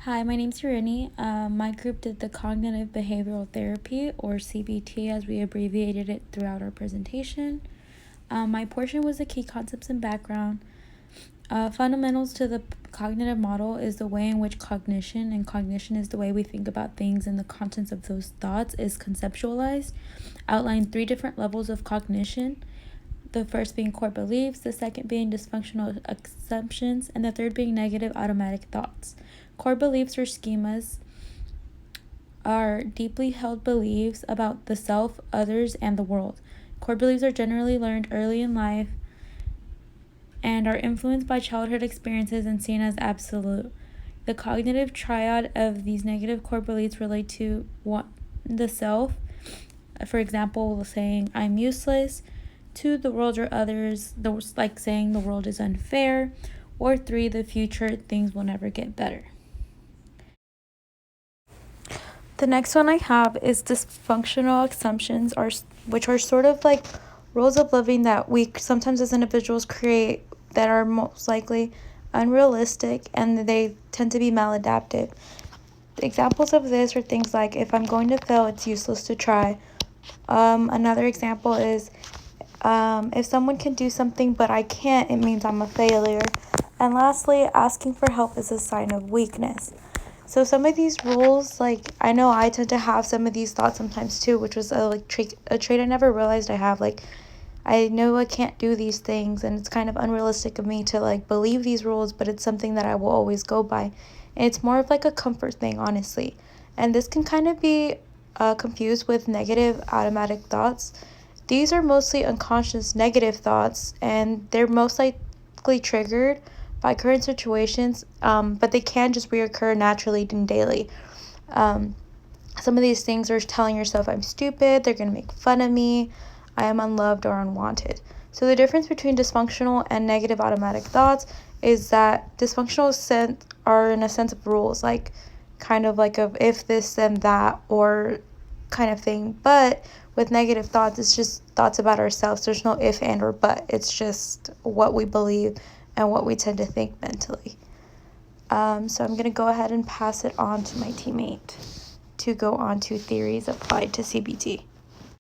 Hi, my name's Urini. My group did the Cognitive Behavioral Therapy, or CBT as we abbreviated it throughout our presentation. My portion was the key concepts and background. Fundamentals to the cognitive model is the way in which cognition, and cognition is the way we think about things and the contents of those thoughts, is conceptualized. Outline 3 different levels of cognition. The first being core beliefs, the second being dysfunctional assumptions, and the third being negative automatic thoughts. Core beliefs or schemas are deeply held beliefs about the self, others, and the world. Core beliefs are generally learned early in life and are influenced by childhood experiences and seen as absolute. The cognitive triad of these negative core beliefs relate to the self, for example, saying I'm useless, 2, the world or others, like saying the world is unfair, or 3, the future, things will never get better. The next one I have is dysfunctional assumptions, which are sort of like rules of living that we sometimes as individuals create that are most likely unrealistic, and they tend to be maladaptive. Examples of this are things like, if I'm going to fail, it's useless to try. Another example is, if someone can do something but I can't, it means I'm a failure. And lastly, asking for help is a sign of weakness. So some of these rules, like, I know I tend to have some of these thoughts sometimes too, which was a trait I never realized I have. Like, I know I can't do these things, and it's kind of unrealistic of me to believe these rules, but it's something that I will always go by. And it's more of like a comfort thing, honestly. And this can kind of be confused with negative automatic thoughts. These are mostly unconscious negative thoughts, and they're most likely triggered by current situations, but they can just reoccur naturally and daily. Some of these things are telling yourself, I'm stupid, they're going to make fun of me, I am unloved or unwanted. So the difference between dysfunctional and negative automatic thoughts is that dysfunctional are in a sense of rules, like kind of like of if this then that or kind of thing. But with negative thoughts, it's just thoughts about ourselves. There's no if and or but. It's just what we believe and what we tend to think mentally. So I'm going to go ahead and pass it on to my teammate to go on to theories applied to CBT.